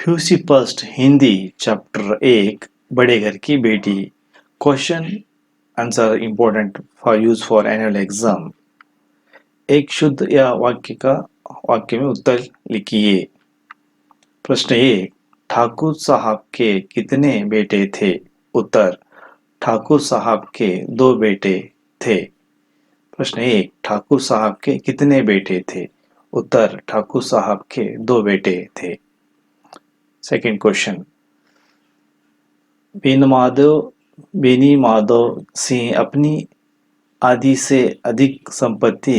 फ्यूसी first Hindi chapter 1 बड़े घर की बेटी। Question answer important for use for annual exam. एक शुद्ध या वाक्य में उत्तर लिखिए। प्रश्न 1, ठाकुर साहब के कितने बेटे थे? उत्तर, ठाकुर साहब के 2 बेटे थे। प्रश्न 1, ठाकुर साहब के कितने बेटे थे? उत्तर, ठाकुर साहब के 2 बेटे थे। सेकंड क्वेश्चन, बेनी माधव सिंह अपनी आधी से अधिक संपत्ति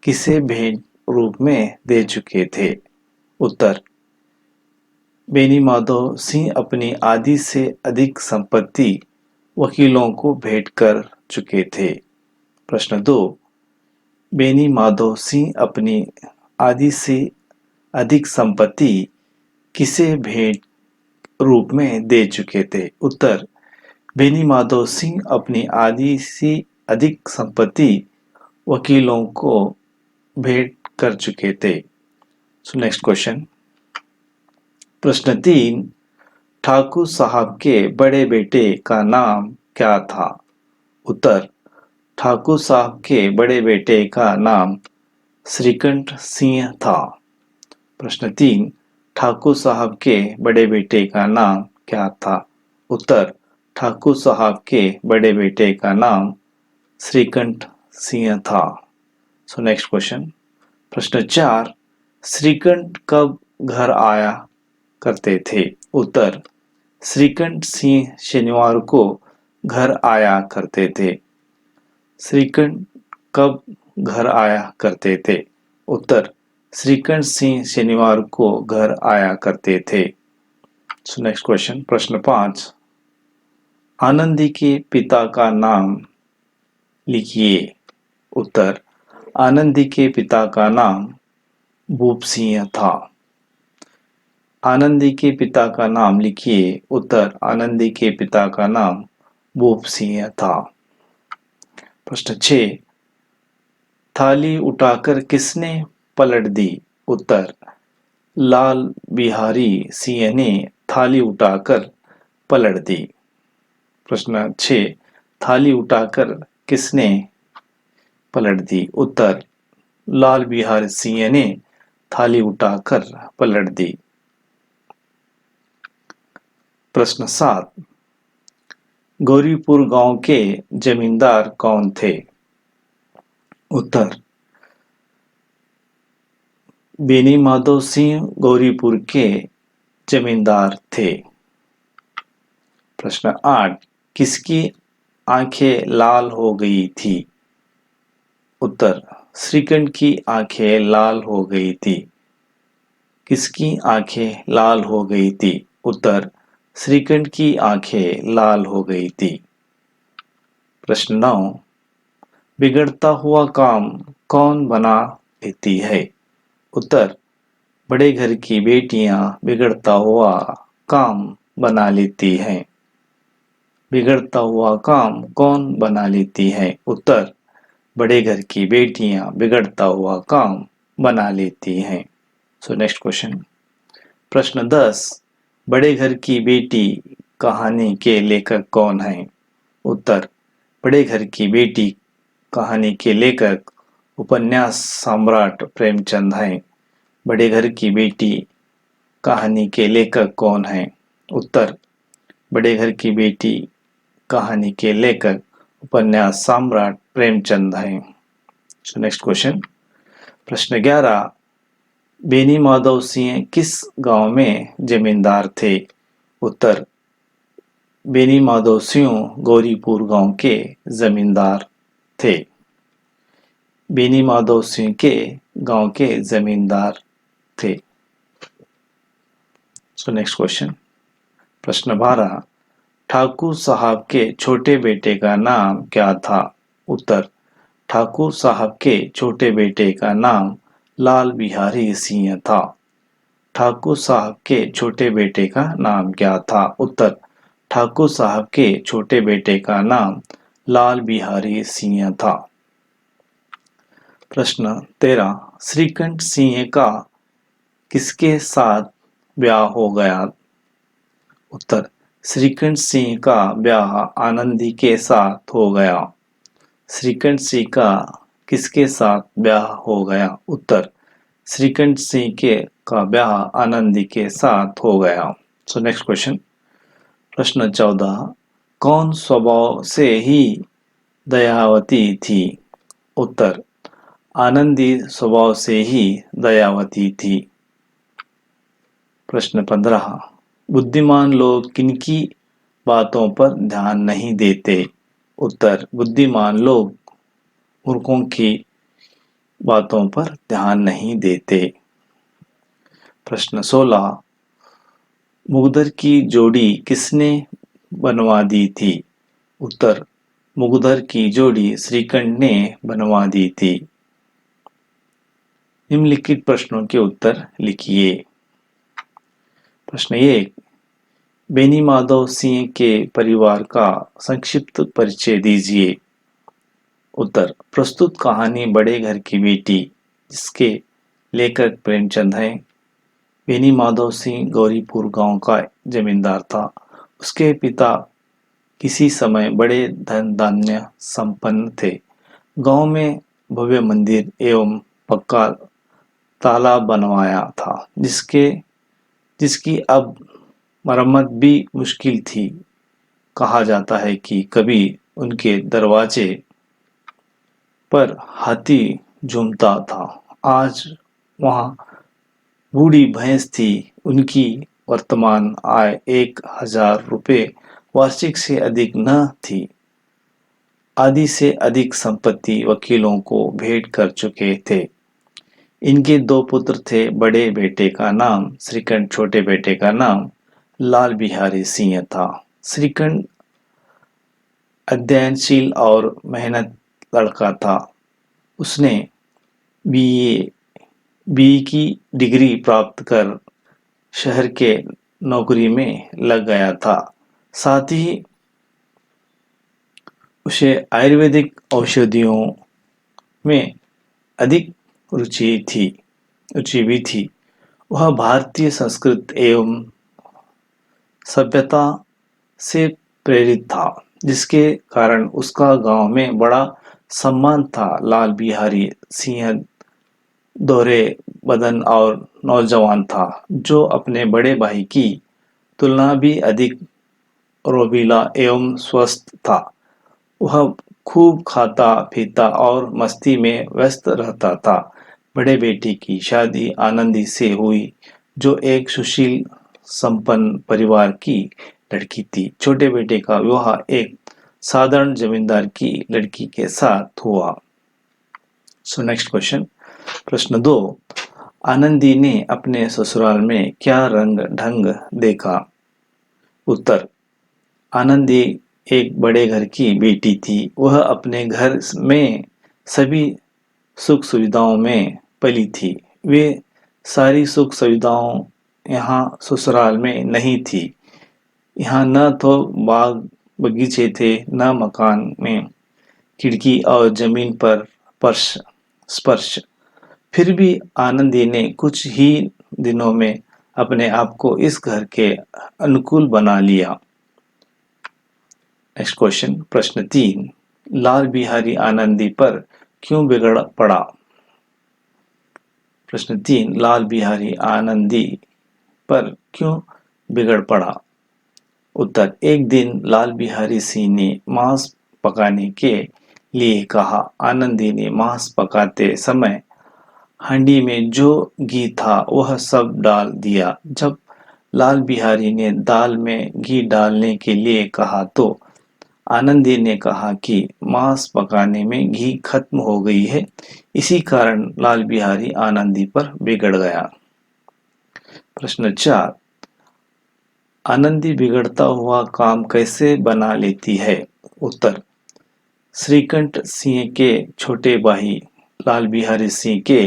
किसे भेंट रूप में दे चुके थे? उत्तर, बेनी माधव सिंह अपनी आधी से अधिक संपत्ति वकीलों को भेंट कर चुके थे। प्रश्न 2, बेनी माधव सिंह अपनी आधी से अधिक संपत्ति किसे भेंट रूप में दे चुके थे? उत्तर, बेनी माधव सिंह अपनी आधी से अधिक संपत्ति वकीलों को भेंट कर चुके थे। So next question. प्रश्न 3, ठाकुर साहब के बड़े बेटे का नाम क्या था? उत्तर, ठाकुर साहब के बड़े बेटे का नाम श्रीकंठ सिंह था। प्रश्न 3, ठाकुर साहब के बड़े बेटे का नाम क्या था? उत्तर, ठाकुर साहब के बड़े बेटे का नाम श्रीकंठ सिंह था। So next question. प्रश्न 4, श्रीकंठ कब घर आया करते थे? उत्तर, श्रीकंठ सिंह शनिवार को घर आया करते थे। श्रीकंठ कब घर आया करते थे? उत्तर, श्रीकंठ सिंह शनिवार को घर आया करते थे। So next question. प्रश्न 5, आनंदी के पिता का नाम लिखिए। उत्तर, आनंदी के पिता का नाम भूप सिंह था। आनंदी के पिता का नाम लिखिए। उत्तर, आनंदी के पिता का नाम भूप सिंह था। प्रश्न 6, थाली उठाकर किसने पलट दी? उत्तर, लाल बिहारी सिंह ने थाली उठाकर पलट दी। प्रश्न 6, थाली उठाकर किसने पलट दी? उत्तर, लाल बिहारी सिंह ने थाली उठाकर पलट दी। प्रश्न 7, गौरीपुर गांव के जमींदार कौन थे? उत्तर, बेनी माधव सिंह गौरीपुर के जमींदार थे। प्रश्न 8, किसकी आंखें लाल हो गई थी? उत्तर, श्रीकंठ की आंखें लाल हो गई थी। किसकी आंखें लाल हो गई थी? उत्तर, श्रीकंठ की आंखें लाल हो गई थी। प्रश्न 9, बिगड़ता हुआ काम कौन बना लेती है? उत्तर, बड़े घर की बेटियां बिगड़ता हुआ काम बना लेती हैं। बिगड़ता हुआ काम कौन बना लेती है? उत्तर, बड़े घर की बेटियां बिगड़ता हुआ काम बना लेती हैं। So next question. प्रश्न 10, बड़े घर की बेटी कहानी के लेखक कौन हैं? उत्तर, बड़े घर की बेटी कहानी के लेखक उपन्यास सम्राट प्रेमचंद हैं। बड़े घर की बेटी कहानी के लेखक कौन हैं? उत्तर, बड़े घर की बेटी कहानी के लेखक उपन्यास सम्राट प्रेमचंद हैं। So next question. प्रश्न 11, बेनी माधव सिंह किस गांव में जमींदार थे? उत्तर, बेनी माधव सिंह गौरीपुर गांव के जमींदार थे। बेनी माधव सिंह के गांव के जमींदार थे। So next question. प्रश्न 12, ठाकुर साहब के छोटे बेटे का नाम क्या था? उत्तर, ठाकुर साहब के छोटे बेटे का नाम लाल बिहारी सिंह था। ठाकुर साहब के छोटे बेटे का नाम क्या था? उत्तर, ठाकुर साहब के छोटे बेटे का नाम लाल बिहारी सिंह था। प्रश्न 13, श्रीकंठ सिंह का किसके साथ ब्याह हो गया? उत्तर, श्रीकंठ सिंह का ब्याह आनंदी के साथ हो गया। श्रीकंठ सिंह का किसके साथ ब्याह हो गया? उत्तर, श्रीकंठ सिंह के का ब्याह आनंदी के साथ हो गया। सो नेक्स्ट क्वेश्चन, प्रश्न 14, कौन स्वभाव से ही दयावती थी? उत्तर, आनंदी स्वभाव से ही दयावती थी। प्रश्न 15, बुद्धिमान लोग किनकी बातों पर ध्यान नहीं देते? उत्तर, बुद्धिमान लोग मूर्खों की बातों पर ध्यान नहीं देते। प्रश्न 16, मुगदर की जोड़ी किसने बनवा दी थी? उत्तर, मुगदर की जोड़ी श्रीकंठ ने बनवा दी थी। निम्नलिखित प्रश्नों के उत्तर लिखिए। प्रश्न 1, बेनी माधव सिंह के परिवार का संक्षिप्त परिचय दीजिए। उत्तर, प्रस्तुत कहानी बड़े घर की बेटी, जिसके लेखक प्रेमचंद हैं। बेनी माधव सिंह गौरीपुर गांव का जमींदार था। उसके पिता किसी समय बड़े धन धान्य संपन्न थे। गांव में भव्य मंदिर एवं पक्का तालाब बनवाया था, जिसकी अब मरम्मत भी मुश्किल थी। कहा जाता है कि कभी उनके दरवाजे पर हाथी झूमता था। आज वहां बूढ़ी भैंस थी। उनकी वर्तमान आय 1,000 रुपये वार्षिक से अधिक न थी। आधी से अधिक संपत्ति वकीलों को भेंट कर चुके थे। इनके 2 पुत्र थे। बड़े बेटे का नाम श्रीकंठ, छोटे बेटे का नाम लाल बिहारी सिंह था। श्रीकंठ अध्ययनशील और मेहनत लड़का था। उसने बीई की डिग्री प्राप्त कर शहर के नौकरी में लग गया था। साथ ही उसे आयुर्वेदिक औषधियों में अधिक रुचि भी थी। वह भारतीय संस्कृति एवं सभ्यता से प्रेरित था, जिसके कारण उसका गांव में बड़ा सम्मान था। लाल बिहारी सिंह दोहरे बदन और नौजवान था, जो अपने बड़े भाई की तुलना भी अधिक रोबीला एवं स्वस्थ था। वह खूब खाता पीता और मस्ती में व्यस्त रहता था। बड़े बेटे की शादी आनंदी से हुई, जो एक सुशील संपन्न परिवार की लड़की थी। छोटे बेटे का विवाह एक साधारण जमींदार की लड़की के साथ हुआ। सो नेक्स्ट क्वेश्चन, प्रश्न 2, आनंदी ने अपने ससुराल में क्या रंग ढंग देखा? उत्तर, आनंदी एक बड़े घर की बेटी थी। वह अपने घर में सभी सुख सुविधाओं में पली थी। वे सारी सुख सुविधाओं यहाँ ससुराल में नहीं थी। यहाँ न तो बाग बगीचे थे, न मकान में खिड़की और जमीन पर स्पर्श। फिर भी आनंदी ने कुछ ही दिनों में अपने आप को इस घर के अनुकूल बना लिया। नेक्स्ट क्वेश्चन, प्रश्न 3, लाल बिहारी आनंदी पर क्यों बिगड़ पड़ा? प्रश्न 3, लाल बिहारी आनंदी पर क्यों बिगड़ पड़ा? उत्तर, एक दिन लाल बिहारी सिंह ने मांस पकाने के लिए कहा। आनंदी ने मांस पकाते समय हांडी में जो घी था वह सब डाल दिया। जब लाल बिहारी ने दाल में घी डालने के लिए कहा तो आनंदी ने कहा कि मांस पकाने में घी खत्म हो गई है। इसी कारण लाल बिहारी आनंदी पर बिगड़ गया। प्रश्न 4, आनंदी बिगड़ता हुआ काम कैसे बना लेती है? उत्तर, श्रीकंठ सिंह के छोटे भाई लाल बिहारी सिंह के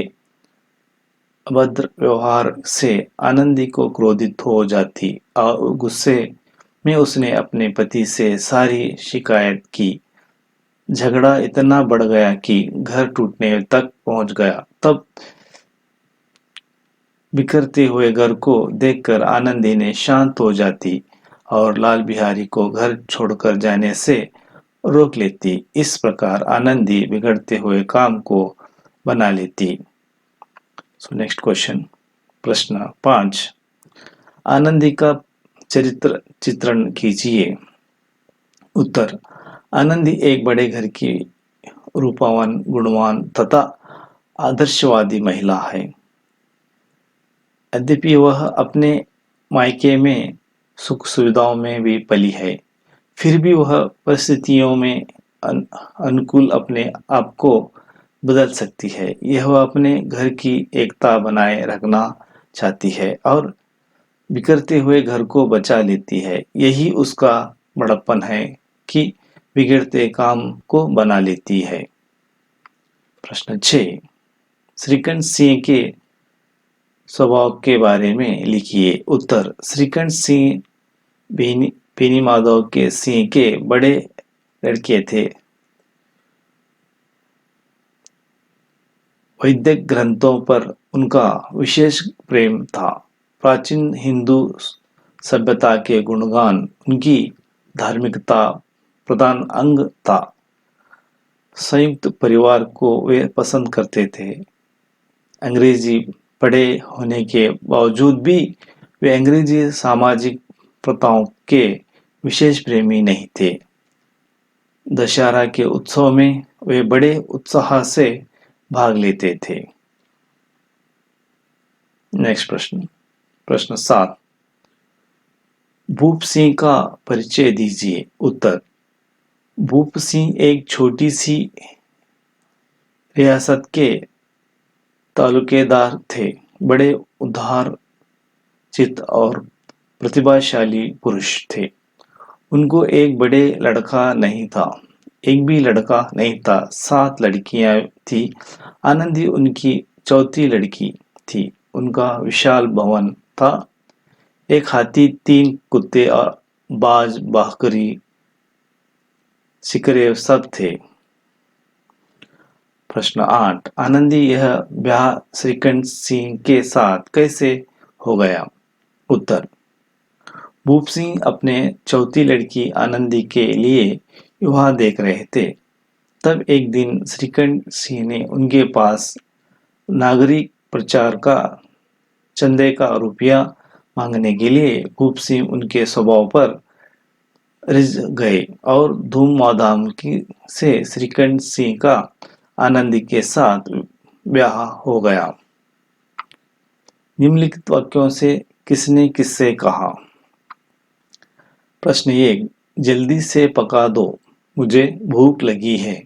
अभद्र व्यवहार से आनंदी को क्रोधित हो जाती और गुस्से में उसने अपने पति से सारी शिकायत की। झगड़ा इतना बढ़ गया कि घर टूटने तक पहुंच गया। तब बिखरते हुए घर को देखकर आनंदी ने शांत हो जाती और लाल बिहारी को घर छोड़कर जाने से रोक लेती। इस प्रकार आनंदी बिगड़ते हुए काम को बना लेती। सो नेक्स्ट क्वेश्चन, प्रश्न 5, आनंदी का चरित्र चित्रण कीजिए। उत्तर, आनंदी एक बड़े घर की रूपवान, गुणवान तथा आदर्शवादी महिला है। यद्यपि वह अपने मायके में सुख सुविधाओं में भी पली है, फिर भी वह परिस्थितियों में अनुकूल अपने आप को बदल सकती है। यह वह अपने घर की एकता बनाए रखना चाहती है और बिखरते हुए घर को बचा लेती है। यही उसका बड़प्पन है कि बिगड़ते काम को बना लेती है। प्रश्न 6, श्रीकंठ सिंह के स्वभाव के बारे में लिखिए। उत्तर, श्रीकंठ सिंह बेनी माधव के सिंह के बड़े लड़के थे। वैदिक ग्रंथों पर उनका विशेष प्रेम था। प्राचीन हिंदू सभ्यता के गुणगान उनकी धार्मिकता प्रधान अंग था। संयुक्त परिवार को वे पसंद करते थे। अंग्रेजी पढ़े होने के बावजूद भी वे अंग्रेजी सामाजिक प्रथाओं के विशेष प्रेमी नहीं थे। दशहरा के उत्सव में वे बड़े उत्साह से भाग लेते थे। नेक्स्ट प्रश्न, प्रश्न 7, भूप सिंह का परिचय दीजिए। उत्तर, भूप सिंह एक छोटी सी रियासत के तालुकेदार थे। बड़े उदार चित्त और प्रतिभाशाली पुरुष थे। उनको एक बड़े लड़का नहीं था, एक भी लड़का नहीं था, 7 लड़कियां थी। आनंदी उनकी चौथी लड़की थी। उनका विशाल भवन था। एक हाथी, 3 कुत्ते और बाज, बकरी, सिकरे सब थे। प्रश्न 8, आनंदी यह ब्याह श्रीकंठ सिंह के साथ कैसे हो गया। उत्तर, भूप सिंह अपने चौथी लड़की आनंदी के लिए विवाह देख रहे थे। तब एक दिन श्रीकंठ सिंह ने उनके पास नागरिक प्रचार का चंदे का रुपया मांगने के लिए भूप सिंह उनके स्वभाव पर रिझ गए और धूम से श्रीकंठ सिंह का आनंदी के साथ ब्याह हो गया। निम्नलिखित वाक्यों से किसने किससे कहा। प्रश्न 1, जल्दी से पका दो, मुझे भूख लगी है।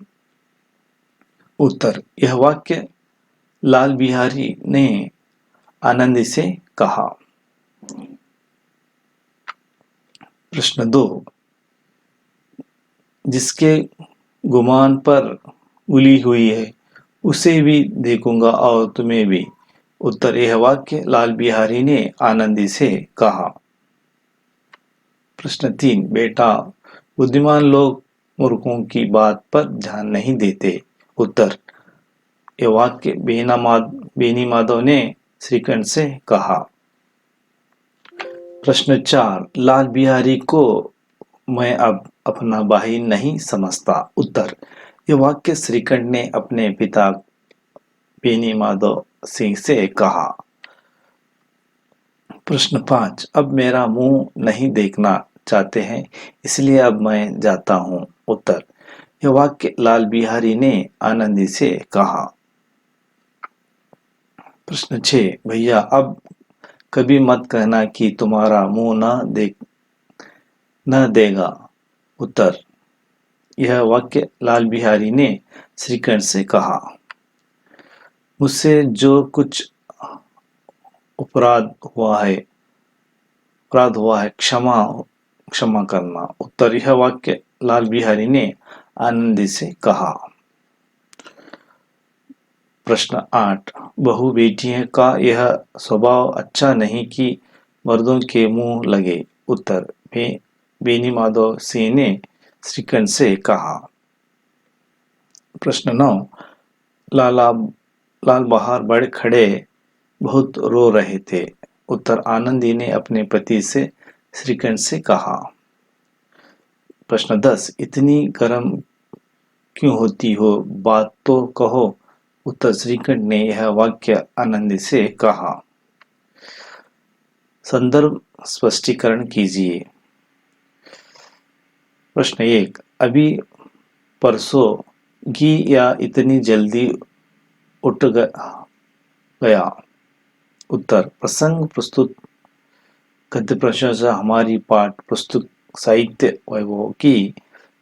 उत्तर, यह वाक्य लाल बिहारी ने आनंदी से कहा। प्रश्न 2, जिसके गुमान पर उली हुई है उसे भी देखूंगा और तुम्हें भी। उत्तर, यह वाक्य लाल बिहारी ने आनंदी से कहा। प्रश्न 3, बेटा, बुद्धिमान लोग मूर्खों की बात पर ध्यान नहीं देते। उत्तर, यह वाक्य बेनी माधव ने श्रीकंठ से कहा। प्रश्न 4, लाल बिहारी को मैं अब अपना भाई नहीं समझता। उत्तर, यह वाक्य श्रीकंठ ने अपने पिता बेनी माधव सिंह से कहा। प्रश्न 5, अब मेरा मुंह नहीं देखना चाहते हैं, इसलिए अब मैं जाता हूं। उत्तर, यह वाक्य लाल बिहारी ने आनंदी से कहा। प्रश्न 6, भैया अब कभी मत कहना कि तुम्हारा मुंह न देगा। उत्तर, यह वाक्य लाल बिहारी ने श्रीकंठ से कहा। मुझसे जो कुछ अपराध हुआ है क्षमा करना। उत्तर, यह वाक्य लाल बिहारी ने आनंदी से कहा। प्रश्न 8, बहू बेटियों का यह स्वभाव अच्छा नहीं कि मर्दों के मुंह लगे। उत्तर, बेनी माधव सिंह ने श्रीकंठ से कहा। प्रश्न 9, लाल बहार बड़े खड़े बहुत रो रहे थे। उत्तर, आनंदी ने अपने पति से श्रीकंठ से कहा। प्रश्न 10, इतनी गर्म क्यों होती हो, बात तो कहो। उत्तर, श्रीकंठ ने यह वाक्य आनंदी से कहा। संदर्भ स्पष्टीकरण कीजिए। प्रश्न 1, अभी परसों घी या इतनी जल्दी उठ गया। उत्तर, प्रसंग प्रस्तुत गद्य प्रशंसा हमारी पाठ पुस्तक साहित्य वैभव की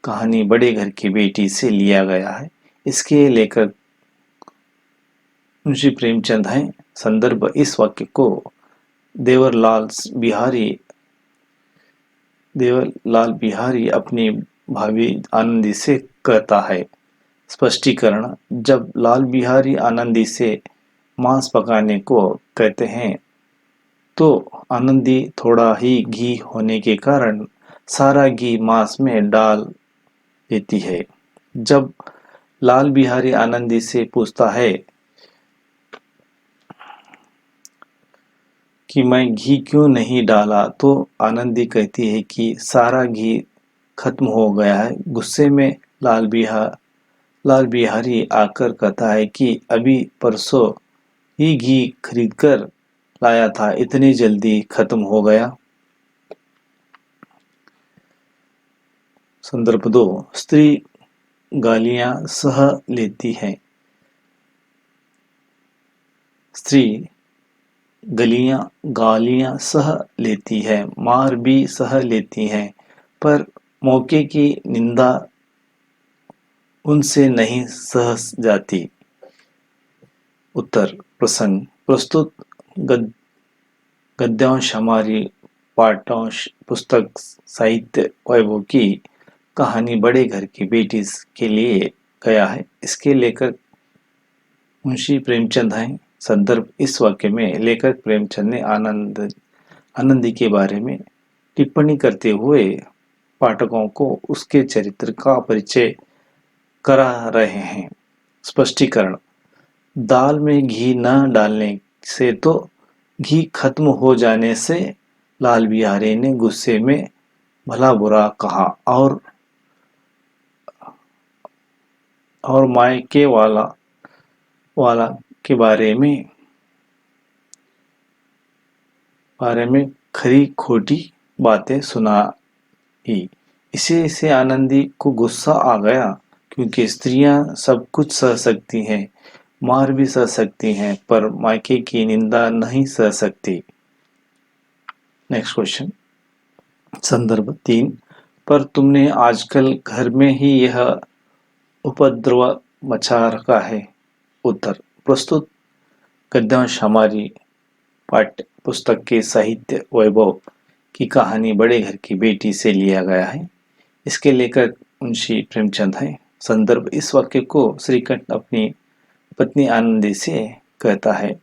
कहानी बड़े घर की बेटी से लिया गया है। इसके लेखक मुंशी प्रेमचंद हैं। संदर्भ, इस वाक्य को देवरलाल बिहारी अपनी भाभी आनंदी से कहता है। स्पष्टीकरण, जब लाल बिहारी आनंदी से मांस पकाने को कहते हैं तो आनंदी थोड़ा ही घी होने के कारण सारा घी मांस में डाल देती है। जब लाल बिहारी आनंदी से पूछता है कि मैं घी क्यों नहीं डाला, तो आनंदी कहती है कि सारा घी खत्म हो गया है। गुस्से में लाल बिहारी आकर कहता है कि अभी परसों ही घी खरीद कर लाया था, इतनी जल्दी खत्म हो गया। संदर्भ 2, स्त्री गालियां सह लेती है। स्त्री गालियां सह लेती है, मार भी सह लेती है, पर मौके की निंदा उनसे नहीं सह जाती। उत्तर, प्रसंग प्रस्तुत गद्यांश हमारी पाठ्यांश पुस्तक साहित्य वैभव की कहानी बड़े घर की बेटी के लिए गया है। इसके लेखक मुंशी प्रेमचंद हैं। संदर्भ, इस वाक्य में लेखक प्रेमचंद ने आनंदी के बारे में टिप्पणी करते हुए पाठकों को उसके चरित्र का परिचय करा रहे हैं। स्पष्टीकरण, दाल में घी न डालने से तो घी खत्म हो जाने से लाल बिहारी ने गुस्से में भला बुरा कहा और मायके वाला के बारे में खरी खोटी बातें सुनाई। इसे आनंदी को गुस्सा आ गया, क्योंकि स्त्रियां सब कुछ सह सकती हैं, मार भी सह सकती हैं, पर मायके की निंदा नहीं सह सकती। Next question. संदर्भ 3, पर तुमने आजकल घर में ही यह उपद्रव मचा रखा है। उत्तर, प्रस्तुत गद्यांश हमारी पाठ्य पुस्तक के साहित्य वैभव की कहानी बड़े घर की बेटी से लिया गया है। इसके लेखक मुंशी प्रेमचंद हैं। संदर्भ, इस वाक्य को श्रीकंठ अपनी पत्नी आनंदी से कहता है।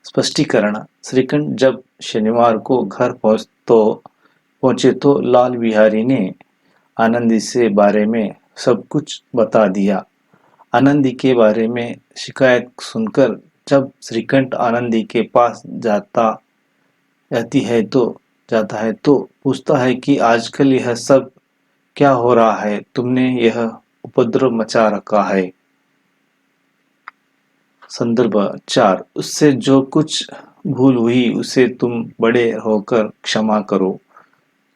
स्पष्टीकरण, श्रीकंठ जब शनिवार को घर पहुंचे तो लाल बिहारी ने आनंदी से बारे में सब कुछ बता दिया। आनंदी के बारे में शिकायत सुनकर जब श्रीकंठ आनंदी के पास जाता है तो पूछता है कि आजकल यह सब क्या हो रहा है, तुमने यह उपद्रव मचा रखा है। संदर्भ 4, उससे जो कुछ भूल हुई उसे तुम बड़े होकर क्षमा करो।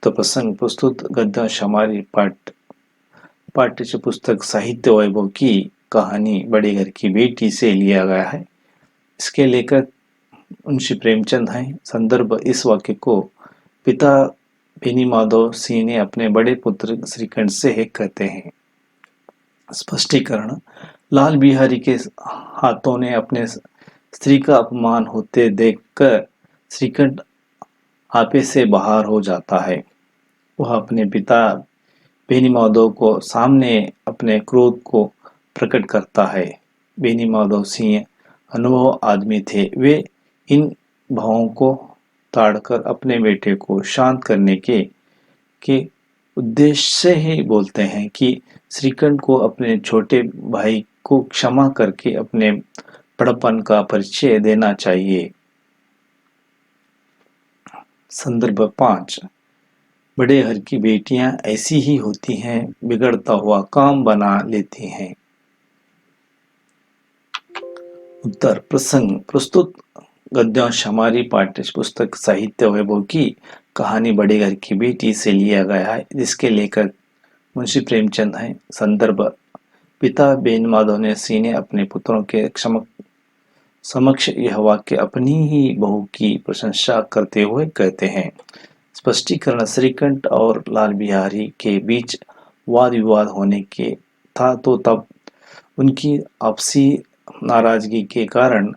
तो प्रसंग प्रस्तुत गद्यांश हमारी पाठ्य पुस्तक साहित्य वैभव की कहानी बड़े घर की बेटी से लिया गया है। इसके लेखक मुंशी प्रेमचंद हैं। संदर्भ, इस वाक्य को पिता बेनीमाधव सिंह ने अपने बड़े पुत्र श्रीकंठ से कहते हैं। स्पष्टीकरण, लाल बिहारी के हाथों ने अपने स्त्री का अपमान होते देखकर श्रीकंठ आपे से बाहर हो जाता है। वह अपने पिता बेनीमाधव को सामने अपने क्रोध को प्रकट करता है। बेनीमाधव सिंह अनुभव आदमी थे। वे इन भावों को ताड़कर अपने बेटे को शांत करने के उद्देश्य से ही बोलते हैं कि श्रीकंठ को अपने छोटे भाई को क्षमा करके अपने बड़प्पन का परिचय देना चाहिए। संदर्भ 5। बड़े घर की बेटियां ऐसी ही होती हैं, बिगड़ता हुआ काम बना लेती हैं। उत्तर प्रसंग प्रस्तुत गद्यांश हमारी पाठ्य पुस्तक साहित्य वैभव की कहानी बड़े घर की बेटी से लिया गया है, जिसके लेखक मुंशी प्रेमचंद हैं। संदर्भ पिता बेन माधव सिंह ने अपने पुत्रों के समक्ष यह वाक्य अपनी ही बहू की प्रशंसा करते हुए कहते हैं। स्पष्टीकरण श्रीकंठ और लाल बिहारी के बीच वाद विवाद होने के था, तो तब उनकी आपसी नाराजगी के कारण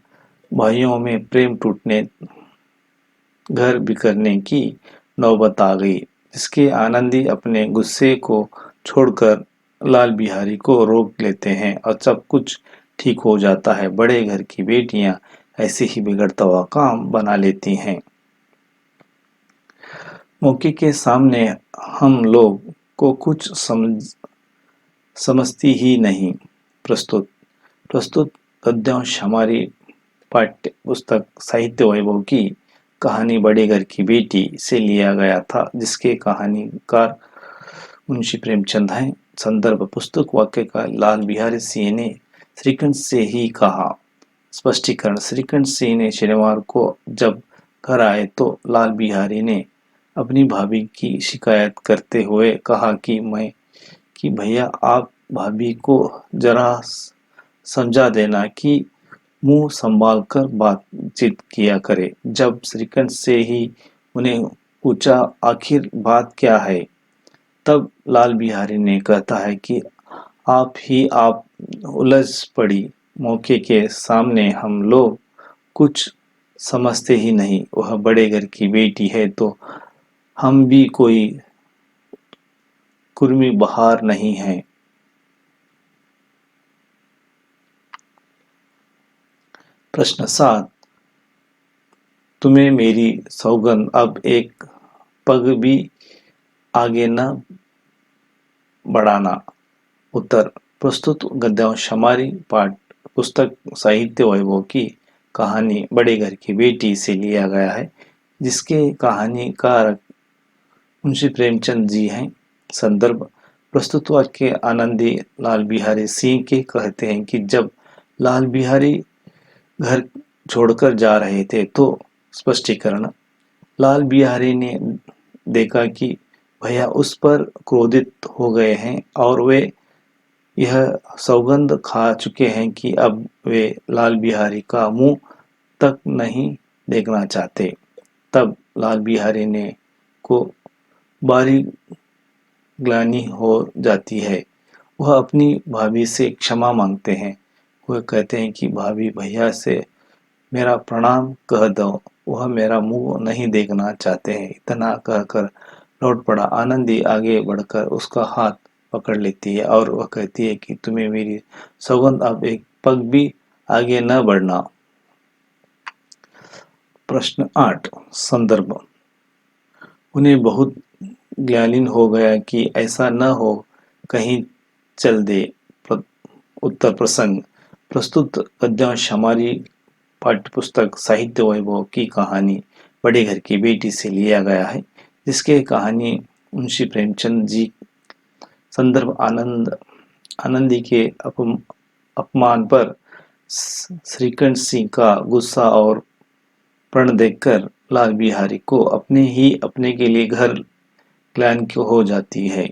भाइयों में प्रेम टूटने, घर बिखरने की नौबत आ गई, जिसके आनंदी अपने गुस्से को छोड़कर लाल बिहारी को रोक लेते हैं और सब कुछ ठीक हो जाता है। बड़े घर की बेटियां ऐसे ही बिगड़ता हुआ काम बना लेती हैं। मौके के सामने हम लोग को कुछ समझती ही नहीं। प्रस्तुत गद्यांश हमारी पाठ्य पुस्तक साहित्य वैभव की कहानी बड़े घर की बेटी से लिया गया था, जिसके कहानीकार मुंशी प्रेमचंद हैं। संदर्भ पुस्तक वाक्य का लाल बिहारी सिंह ने श्रीकंठ से ही कहा। स्पष्टीकरण श्रीकंठ सिंह ने शनिवार को जब घर आए तो लाल बिहारी ने अपनी भाभी की शिकायत करते हुए कहा कि भैया आप भाभी को जरा समझा देना कि मुंह संभाल कर बातचीत किया करे। जब श्रीकंठ से ही उन्हें पूछा आखिर बात क्या है, तब लाल बिहारी ने कहता है कि आप उलझ पड़ी। मौके के सामने हम लोग कुछ समझते ही नहीं। वह बड़े घर की बेटी है तो हम भी कोई कुर्मी बहार नहीं हैं। प्रश्न 7। तुम्हें मेरी सौगंध अब एक पग भी आगे न बढ़ाना। उत्तर प्रस्तुत गद्यांश हमारी पाठ्य पुस्तक साहित्य वैभव की कहानी बड़े घर की बेटी से लिया गया है, जिसके कहानीकार मुंशी प्रेमचंद जी हैं। संदर्भ प्रस्तुत वाक्य आनंदी लाल बिहारी सिंह के कहते हैं कि जब लाल बिहारी घर छोड़कर जा रहे थे तो स्पष्टीकरण लाल बिहारी ने देखा कि भैया उस पर क्रोधित हो गए हैं और वे यह सौगंध खा चुके हैं कि अब वे लाल बिहारी का मुंह तक नहीं देखना चाहते। तब लाल बिहारी ने को बारी ग्लानि हो जाती है। वह अपनी भाभी से क्षमा मांगते हैं। वह कहते हैं कि भाभी भैया से मेरा प्रणाम कह दो, वह मेरा मुंह नहीं देखना चाहते हैं। इतना कहकर लौट पड़ा। आनंदी आगे बढ़कर उसका हाथ पकड़ लेती है और वह कहती है कि तुम्हें मेरी सौगंध अब एक पग भी आगे न बढ़ना। प्रश्न 8। संदर्भ उन्हें बहुत ग्लानि हो गया कि ऐसा न हो कहीं चल दे। उत्तर प्रसंग प्रस्तुत गद्यांश हमारी पाठ्यपुस्तक साहित्य वैभव की कहानी बड़े घर की बेटी से लिया गया है, जिसके कहानी मुंशी प्रेमचंद जी। संदर्भ आनंदी के अपमान पर श्रीकंठ सिंह का गुस्सा और प्रण देखकर लाल बिहारी को अपने के लिए घर ग्लानि हो जाती है,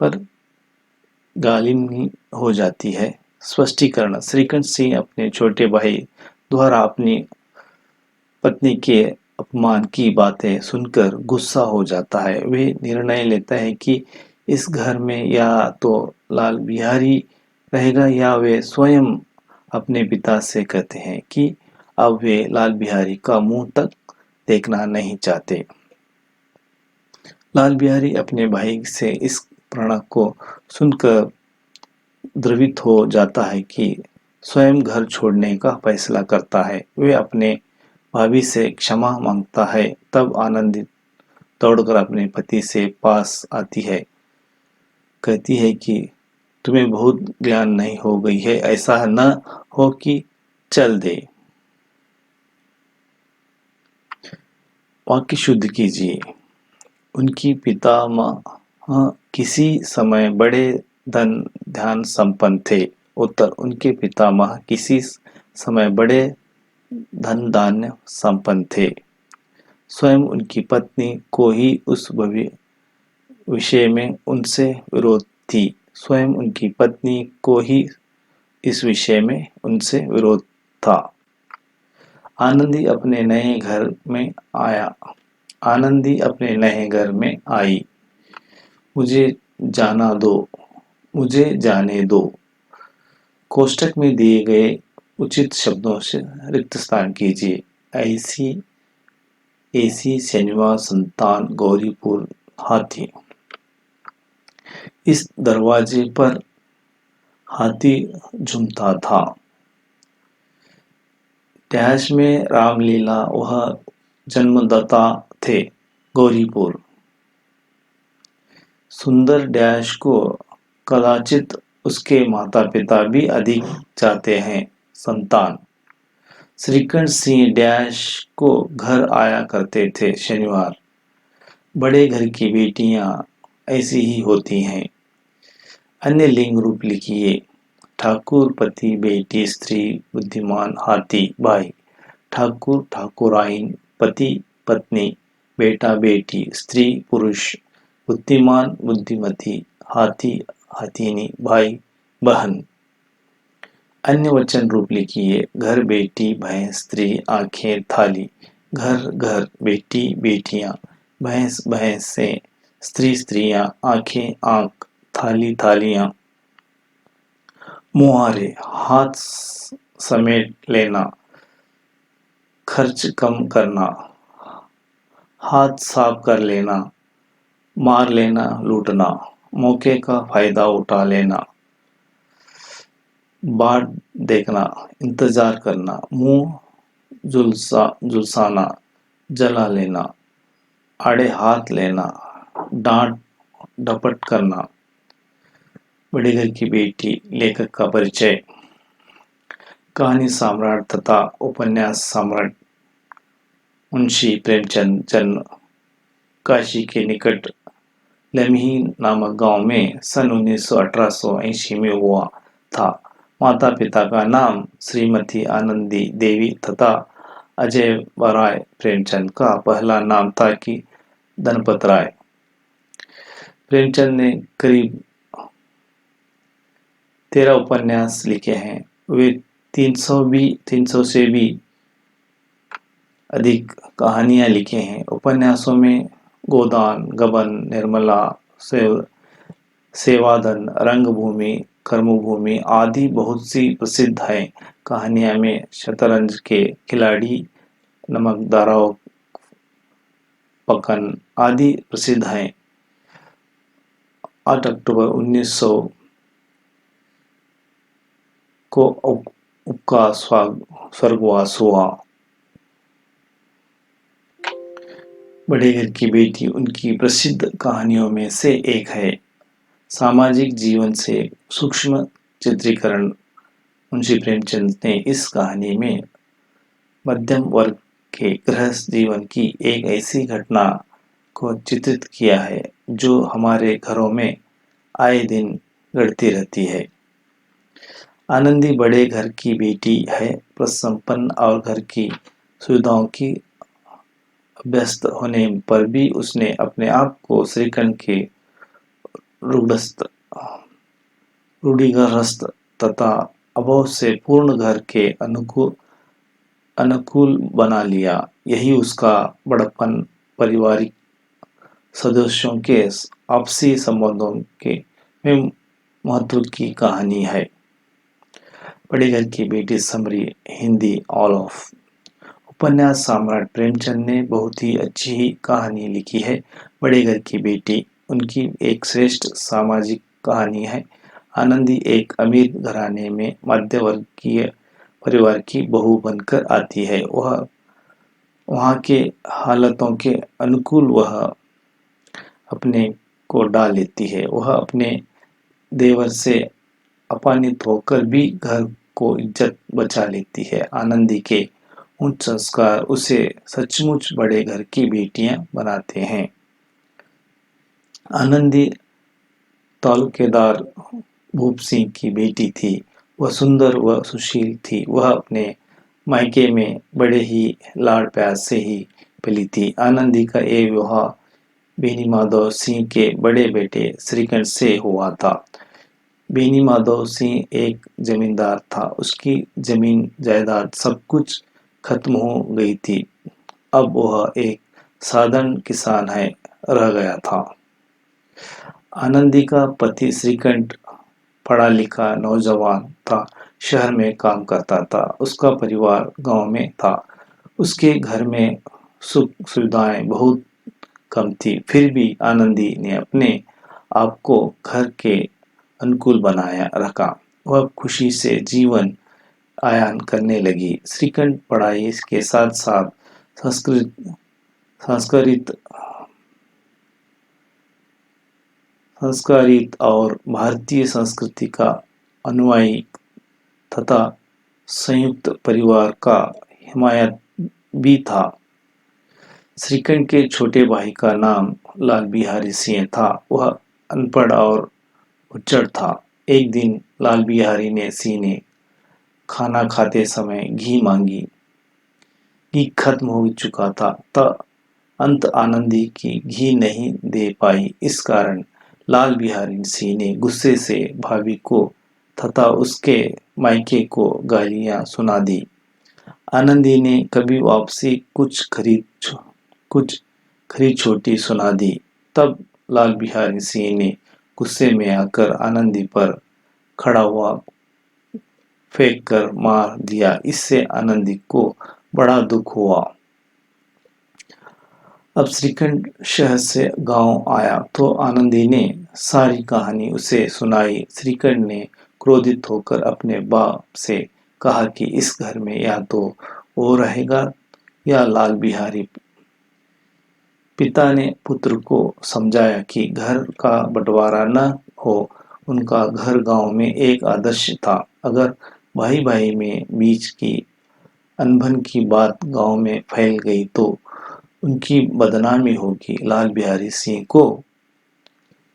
पर गालिनी हो जाती है। स्पष्टीकरण श्रीकंठ सिंह अपने छोटे भाई द्वारा अपनी पत्नी के अपमान की बातें सुनकर गुस्सा हो जाता है। वे निर्णय लेता है कि इस घर में या तो लाल बिहारी रहेगा या वे स्वयं अपने पिता से कहते हैं कि अब वे लाल बिहारी का मुंह तक देखना नहीं चाहते। लाल बिहारी अपने भाई से इस प्रण को सुनकर द्रवित हो जाता है कि स्वयं घर छोड़ने का फैसला करता है। वे अपने भाभी से क्षमा मांगता है। तब आनंदित दौड़कर अपने पति से पास आती है, कहती है कि तुम्हें बहुत ज्ञान नहीं हो गई है, ऐसा न हो कि चल दे। वाक्य शुद्ध कीजिए। उनकी पितामह किसी समय बड़े धन ध्यान संपन्न थे। उत्तर, उनके पितामह किसी समय बड़े धन धान्य संपन्न थे। स्वयं उनकी पत्नी को ही उस विषय में उनसे विरोध थी। स्वयं उनकी पत्नी को ही इस विषय में उनसे विरोध था। आनंदी अपने नए घर में आया। आनंदी अपने नए घर में आई। मुझे जाने दो। कोष्ठक में दिए गए उचित शब्दों से रिक्त स्थान कीजिए। ऐसी शनिवार संतान गौरीपुर हाथी। इस दरवाजे पर हाथी झूमता था। डैश में रामलीला वह जन्मदाता थे। गौरीपुर। सुंदर डैश को कदाचित उसके माता पिता भी अधिक चाहते हैं। संतान। श्रीकंठ सिंह डैश को घर आया करते थे। शनिवार। बड़े घर की बेटियां ऐसी ही होती हैं। अन्य लिंग रूप लिखिए। ठाकुर पति बेटी स्त्री बुद्धिमान हाथी भाई। ठाकुर ठाकुराइन पति पत्नी बेटा बेटी स्त्री पुरुष बुद्धिमान बुद्धिमती हाथी हाथिनी भाई बहन। अन्य वचन रूप लिखिए। घर बेटी भैंस स्त्री आंखें थाली। घर घर बेटी बेटियां भैंस भैंसें स्त्री स्त्रियां आंखें आंख थाली थालियां। मुहारे। हाथ समेट लेना। खर्च कम करना। हाथ साफ कर लेना। मार लेना लूटना। मौके का फायदा उठा लेना। बाट देखना इंतजार करना। मुंह झुलसाना जला लेना। आड़े हाथ लेना। डांट डपट करना। बड़े घर की बेटी। लेखक का परिचय। कहानी सम्राट तथा उपन्यास सम्राट मुंशी प्रेमचंद जन्म काशी के निकट लम्ही नामक गांव में सन 1880 में हुआ था। माता पिता का नाम श्रीमती आनंदी देवी तथा अजय राय। प्रेमचंद का पहला नाम था कि धनपत राय। प्रेमचंद ने करीब 13 उपन्यास लिखे हैं। वे 300 से भी अधिक कहानियां लिखे हैं। उपन्यासों में गोदान गबन निर्मला सेवादन रंगभूमि कर्मभूमि आदि बहुत सी प्रसिद्ध हैं। कहानियां में शतरंज के खिलाड़ी नमक दाराव पकन आदि प्रसिद्ध हैं। 8 अक्टूबर 1900 को उनका स्वर्गवास हुआ। बड़े घर की बेटी उनकी प्रसिद्ध कहानियों में से एक है। सामाजिक जीवन से सूक्ष्म चित्रीकरण। मुंशी प्रेमचंद ने इस कहानी में मध्यम वर्ग के गृहस्थ जीवन की एक ऐसी घटना को चित्रित किया है जो हमारे घरों में आए दिन घटती रहती है। आनंदी बड़े घर की बेटी है। प्रसंपन्न और घर की सुविधाओं की अभ्यस्त होने पर भी उसने अपने आप को श्रीकंठ के रूढ़िग्रस्त तथा अभाव से पूर्ण घर के अनुकूल बना लिया। यही उसका बड़प्पन पारिवारिक सदस्यों के आपसी संबंधों के में महत्व की कहानी है। बड़े घर की बेटी समरी हिंदी ऑल ऑफ। उपन्यास सम्राट प्रेमचंद ने बहुत ही अच्छी कहानी लिखी है। बड़े घर की बेटी उनकी एक श्रेष्ठ सामाजिक कहानी है। आनंदी एक अमीर घराने में मध्यवर्गीय परिवार की बहू बनकर आती है। वह वहाँ के हालातों के अनुकूल वह अपने को डाल लेती है। वह अपने देवर से अपमानित होकर भी घर को इज्जत बचा लेती है। आनंदी के उच्च संस्कार उसे सचमुच बड़े घर की बेटियां बनाते हैं। आनंदी तालुकेदार भूप सिंह की बेटी थी। वह सुंदर व सुशील थी। वह अपने मायके में बड़े ही लाड़ प्यार से ही पली थी। आनंदी का ये विवाह बेनी माधव सिंह के बड़े बेटे श्रीकंठ से हुआ था। बेनी माधव सिंह एक जमींदार था। उसकी जमीन जायदाद सब कुछ खत्म हो गई थी। अब वह एक साधारण किसान रह गया था। आनंदी का पति श्रीकंठ पढ़ा लिखा नौजवान था। शहर में काम करता था। उसका परिवार गांव में था। उसके घर में सुख सुविधाएं बहुत कम थी। फिर भी आनंदी ने अपने आप को घर के अनुकूल बनाया रखा। वह खुशी से जीवन आयान करने लगी। श्रीकंठ पढ़ाई के साथ साथ संस्कृत संस्कारित और भारतीय संस्कृति का अनुयायी तथा संयुक्त परिवार का हिमायत भी था। श्रीकंठ के छोटे भाई का नाम लाल बिहारी सिंह था। वह अनपढ़ और उच्चड़ था। एक दिन लाल बिहारी ने सिंह ने खाना खाते समय घी मांगी। घी खत्म हो चुका था। अंत आनंदी की घी नहीं दे पाई। इस कारण लाल बिहारी सिंह ने गुस्से से भाभी को तथा उसके मायके को गालियां सुना दी। आनंदी ने कभी वापसी कुछ खरी छोटी सुना दी। तब लाल बिहारी सिंह ने गुस्से में आकर आनंदी पर खड़ा हुआ फेंक कर मार दिया। इससे आनंदी को बड़ा दुख हुआ। अब श्रीकंठ शहर से गांव आया तो आनंदी ने सारी कहानी उसे सुनाई। श्रीकंठ ने क्रोधित होकर अपने बाप से कहा कि इस घर में या तो वो रहेगा या लाल बिहारी। पिता ने पुत्र को समझाया कि घर का बंटवारा न हो। उनका घर गांव में एक आदर्श था। अगर भाई भाई में बीच की अनबन की बात गांव में फैल गई तो उनकी बदनामी होगी। लाल बिहारी सिंह को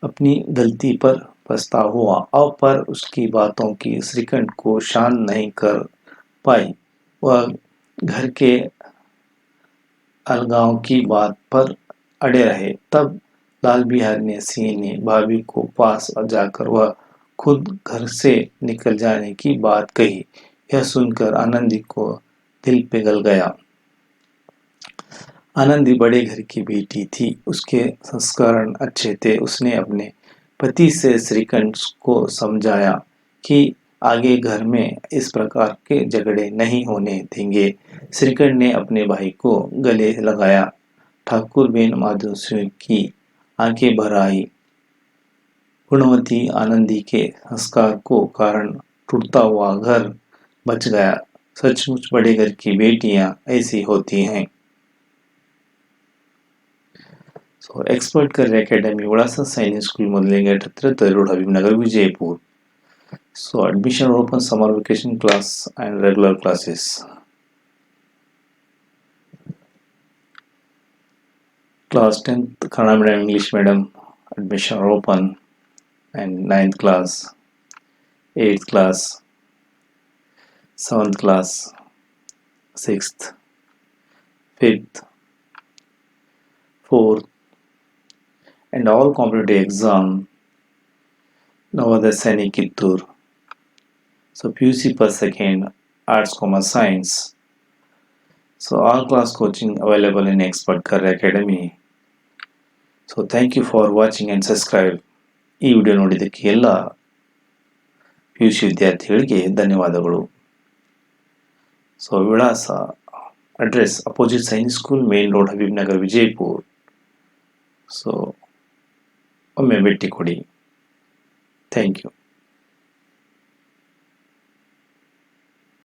अपनी गलती पर पछतावा हुआ। अब पर उसकी बातों की श्रीकंठ को शांत नहीं कर पाई। वह घर के अलगाव की बात पर अड़े रहे। तब लाल बिहारी सिंह ने भाभी को पास जाकर वह खुद घर से निकल जाने की बात कही। यह सुनकर आनंदी को दिल पिघल गया। आनंदी बड़े घर की बेटी थी। उसके संस्कार अच्छे थे। उसने अपने पति से श्रीकंठ को समझाया कि आगे घर में इस प्रकार के झगड़े नहीं होने देंगे। श्रीकंठ ने अपने भाई को गले लगाया। ठाकुर बेन माधव सिंह की आंखें भर आई। गुणवती आनंदी के संस्कार को कारण टूटता हुआ घर बच गया। सचमुच बड़े घर की बेटियां ऐसी होती हैं। एक्सपर्ट करियर अकॅडमी वडासा सैनिक स्कूल मधले gate 73 road Habibnagar Vijaypur. Admission open summer vacation class and regular classes. Class 10th Kannada medium, English medium admission are open, and 9th class, 8th class, 7th class, 6th, 5th, 4th, and all competitive exam Navodaya Sainik Kittur. So PUC per second, Arts, Commerce, Science. So all class coaching available in Expert Career Academy. So thank you for watching and subscribe. ಈ video ನೋಡಿದ್ದಕ್ಕೆ ಎಲ್ಲ PUC ವಿದ್ಯಾರ್ಥಿಗಳಿಗೆ ಧನ್ಯವಾದಗಳು. So ವಿಳಾಸ address opposite Sainik school main road Habibnagar Vijayapur. So ಒಮ್ಮೆ ಭೇಟಿ ಕೊಡಿ. Thank you.